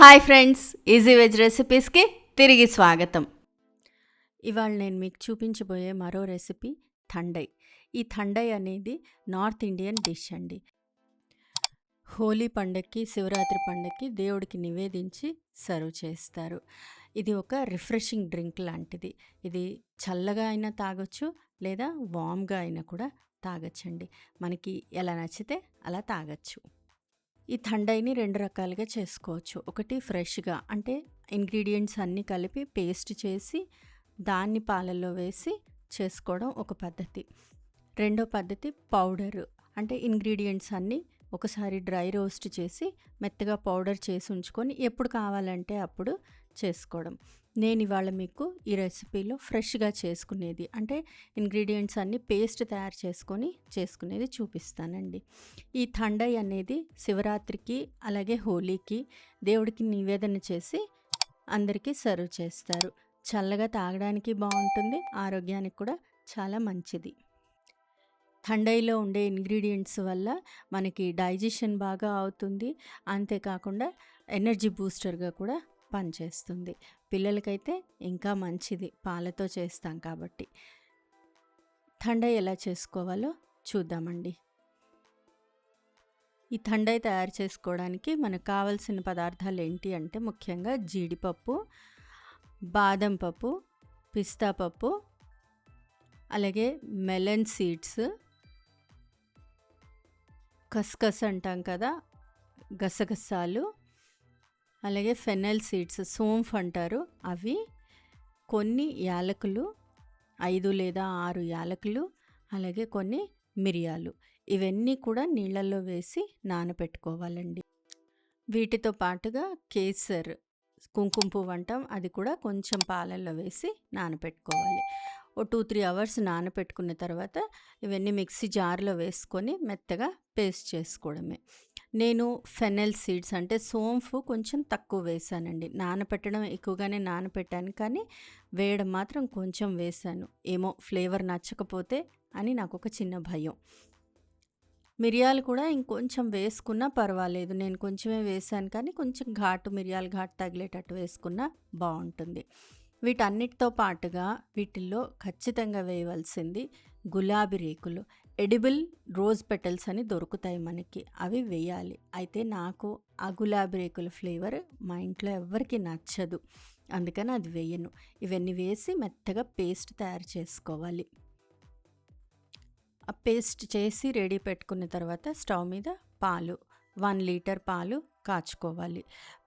Hi friends, easy veg రెసిపీస్కి తిరిగి స్వాగతం. ఇవాళ నేను మీకు చూపించబోయే మరో రెసిపీ థండై. ఈ థండై అనేది నార్త్ ఇండియన్ డిష్ అండి. హోలీ పండగకి, శివరాత్రి పండగకి దేవుడికి నివేదించి సర్వ్ చేస్తారు. ఇది ఒక రిఫ్రెషింగ్ డ్రింక్ లాంటిది. ఇది చల్లగా అయినా తాగొచ్చు, లేదా వామ్గా అయినా కూడా తాగొచ్చండి. మనకి ఎలా నచ్చితే అలా తాగొచ్చు. ఈ థండైని 2 రకాలుగా చేసుకోవచ్చు. ఒకటి ఫ్రెష్‌గా, అంటే ఇంగ్రీడియెంట్స్ అన్నీ కలిపి పేస్ట్ చేసి దాన్ని పాలల్లో వేసి చేసుకోవడం ఒక పద్ధతి. రెండో పద్ధతి పౌడరు, అంటే ఇంగ్రీడియెంట్స్ అన్నీ ఒకసారి డ్రై రోస్ట్ చేసి మెత్తగా పౌడర్ చేసి ఉంచుకొని ఎప్పుడు కావాలంటే అప్పుడు చేసుకోవడం. నేను ఇవాళ మీకు ఈ రెసిపీలో ఫ్రెష్‌గా చేసుకునేది, అంటే ఇంగ్రీడియెంట్స్ అన్నీ పేస్ట్ తయారు చేసుకునేది చూపిస్తానండి. ఈ థండై అనేది శివరాత్రికి అలాగే హోలీకి దేవుడికి నివేదన చేసి అందరికీ సర్వ్ చేస్తారు. చల్లగా తాగడానికి బాగుంటుంది, ఆరోగ్యానికి కూడా చాలా మంచిది. థండైలో ఉండే ఇంగ్రీడియంట్స్ వల్ల మనకి డైజెషన్ బాగా అవుతుంది. అంతేకాకుండా ఎనర్జీ బూస్టర్గా కూడా పనిచేస్తుంది. పిల్లలకైతే ఇంకా మంచిది, పాలతో చేస్తాం కాబట్టి. థండై ఎలా చేసుకోవాలో చూద్దామండి. ఈ థండై తయారు చేసుకోవడానికి మనకు కావాల్సిన పదార్థాలు ఏంటి అంటే, ముఖ్యంగా జీడిపప్పు, బాదం పప్పు, పిస్తా పప్పు, అలాగే మెలన్ సీడ్స్, కస్కస్ అంటాం కదా, గసగసాలు, అలాగే ఫెన్నెల్ సీడ్స్, సోంఫ్ అంటారు అవి, కొన్ని యాలకులు, 5 లేదా 6 యాలకులు, అలాగే కొన్ని మిరియాలు. ఇవన్నీ కూడా నీళ్ళల్లో వేసి నానబెట్టుకోవాలండి. వీటితో పాటుగా కేసర్, కుంకుమ పువ్వు అంటాం, అది కూడా కొంచెం పాలల్లో వేసి నానబెట్టుకోవాలి. ఓ 2-3 అవర్స్ నానబెట్టుకున్న తర్వాత ఇవన్నీ మిక్సీ జార్లో వేసుకొని మెత్తగా పేస్ట్ చేసుకోవడమే. నేను ఫెన్నెల్ సీడ్స్, అంటే సోంఫ్ కొంచెం తక్కువ వేసానండి. నానబెట్టడం ఎక్కువగానే నానబెట్టాను, కానీ వేయడం మాత్రం కొంచెం వేసాను. ఏమో ఫ్లేవర్ నచ్చకపోతే అని నాకు ఒక చిన్న భయం. మిరియాలు కూడా ఇంకొంచెం వేసుకున్నా పర్వాలేదు. నేను కొంచెమే వేసాను, కానీ కొంచెం మిరియాల ఘాటు తగిలేటట్టు వేసుకున్నా బాగుంటుంది. వీటన్నిటితో పాటుగా వీటిల్లో ఖచ్చితంగా వేయవలసింది గులాబీ రేకులు. ఎడిబుల్ రోజ్ పెటల్స్ అని దొరుకుతాయి మనకి, అవి వేయాలి. అయితే నాకు ఆ గులాబీ రేకుల ఫ్లేవర్ మా ఇంట్లో ఎవ్వరికి నచ్చదు, అందుకని అది వేయను. ఇవన్నీ వేసి మెత్తగా పేస్ట్ తయారు చేసుకోవాలి. ఆ పేస్ట్ చేసి రెడీ పెట్టుకున్న తర్వాత స్టవ్ మీద పాలు, 1 లీటర్ పాలు కాచుకోవాలి.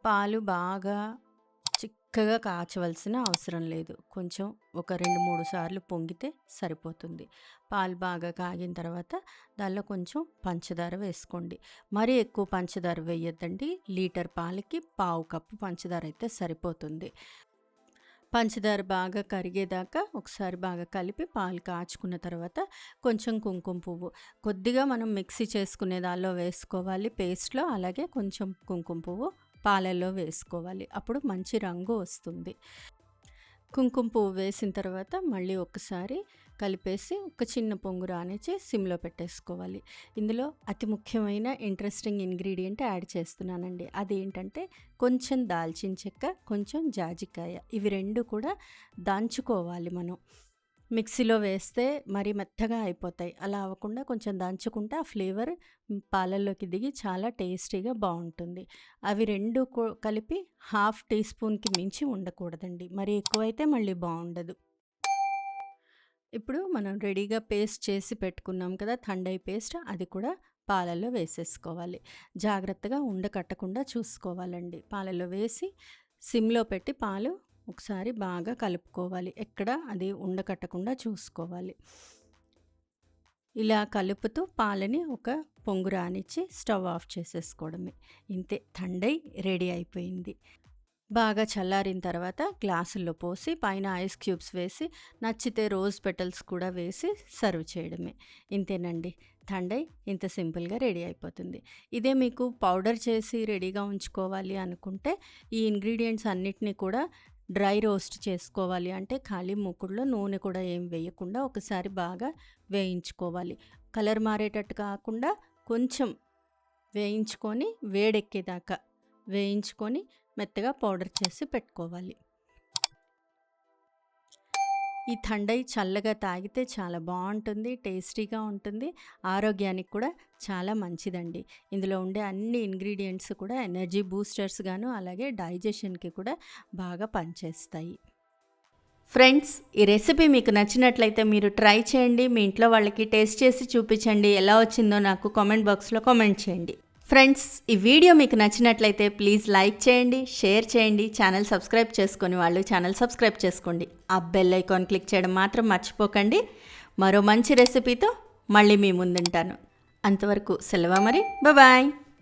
పాలు బాగా చిక్కగా కాచవలసిన అవసరం లేదు, కొంచెం ఒక 2-3 సార్లు పొంగితే సరిపోతుంది. పాలు బాగా కాగిన తర్వాత దానిలో కొంచెం పంచదార వేసుకోండి. మరీ ఎక్కువ పంచదార వేయొద్దండి. లీటర్ పాలకి 1/2 కప్పు పంచదార అయితే సరిపోతుంది. పంచదార బాగా కరిగేదాకా ఒకసారి బాగా కలిపి పాలు కాచుకున్న తర్వాత కొంచెం కుంకుమ పువ్వు కొద్దిగా మనం మిక్సీ చేసుకునే దానిలో వేసుకోవాలి పేస్ట్లో, అలాగే కొంచెం కుంకుమ పువ్వు పాలల్లో వేసుకోవాలి. అప్పుడు మంచి రంగు వస్తుంది. కుంకుమ పువ్వు వేసిన తర్వాత మళ్ళీ ఒకసారి కలిపేసి ఒక చిన్న పొంగు రానిచ్చి సిమ్లో పెట్టేసుకోవాలి. ఇందులో అతి ముఖ్యమైన ఇంట్రెస్టింగ్ ఇంగ్రీడియంట్ యాడ్ చేస్తున్నానండి. అదేంటంటే కొంచెం దాల్చిన చెక్క, కొంచెం జాజికాయ. ఇవి 2 కూడా దంచుకోవాలి మనం. మిక్సీలో వేస్తే మరి మెత్తగా అయిపోతాయి, అలా అవ్వకుండా కొంచెం దంచుకుంటే ఆ ఫ్లేవర్ పాలల్లోకి దిగి చాలా టేస్టీగా బాగుంటుంది. అవి 2 కలిపి 1/2 టీ స్పూన్కి మించి ఉండకూడదండి, మరి ఎక్కువైతే మళ్ళీ బాగుండదు. ఇప్పుడు మనం రెడీగా పేస్ట్ చేసి పెట్టుకున్నాం కదా థండై పేస్ట్, అది కూడా పాలల్లో వేసేసుకోవాలి. జాగ్రత్తగా ఉండకట్టకుండా చూసుకోవాలండి. పాలల్లో వేసి సిమ్లో పెట్టి పాలు ఒకసారి బాగా కలుపుకోవాలి. ఎక్కడ అది ఉండకట్టకుండా చూసుకోవాలి. ఇలా కలుపుతూ పాలని ఒక పొంగు రానిచ్చి స్టవ్ ఆఫ్ చేసేసుకోవడమే. ఇంతే, థండై రెడీ అయిపోయింది. బాగా చల్లారిన తర్వాత గ్లాసుల్లో పోసి పైన ఐస్ క్యూబ్స్ వేసి, నచ్చితే రోజ్ పెటల్స్ కూడా వేసి సర్వ్ చేయడమే. ఇంతేనండి, థండై ఇంత సింపుల్గా రెడీ అయిపోతుంది. ఇదే మీకు పౌడర్ చేసి రెడీగా ఉంచుకోవాలి అనుకుంటే ఈ ఇంగ్రీడియంట్స్ అన్నిటినీ కూడా డ్రై రోస్ట్ చేసుకోవాలి. అంటే ఖాళీ మూకుడులో నూనె కూడా ఏం వేయకుండా ఒకసారి బాగా వేయించుకోవాలి. కలర్ మారేటట్టు కాకుండా కొంచెం వేయించుకొని వేడెక్కేదాకా వేయించుకొని మెత్తగా పౌడర్ చేసి పెట్టుకోవాలి. ఈ థండై చల్లగా తాగితే చాలా బాగుంటుంది, టేస్టీగా ఉంటుంది, ఆరోగ్యానికి కూడా చాలా మంచిదండి. ఇందులో ఉండే అన్ని ఇంగ్రీడియంట్స్ కూడా ఎనర్జీ బూస్టర్స్ గాను, అలాగే డైజెషన్కి కూడా బాగా పనిచేస్తాయి. ఫ్రెండ్స్, ఈ రెసిపీ మీకు నచ్చినట్లయితే మీరు ట్రై చేయండి. మీ ఇంట్లో వాళ్ళకి టేస్ట్ చేసి చూపించండి. ఎలా వచ్చిందో నాకు కామెంట్ బాక్స్లో కామెంట్ చేయండి. ఫ్రెండ్స్, ఈ వీడియో మీకు నచ్చినట్లయితే ప్లీజ్ లైక్ చేయండి, షేర్ చేయండి. ఛానల్ సబ్స్క్రైబ్ చేసుకొని వాళ్ళు ఛానల్ సబ్స్క్రైబ్ చేసుకోండి. ఆ బెల్ ఐకాన్ క్లిక్ చేయడం మాత్రం మర్చిపోకండి. మరో మంచి రెసిపీతో మళ్ళీ మీ ముందుంటాను. అంతవరకు సెలవు మరి. బాయ్.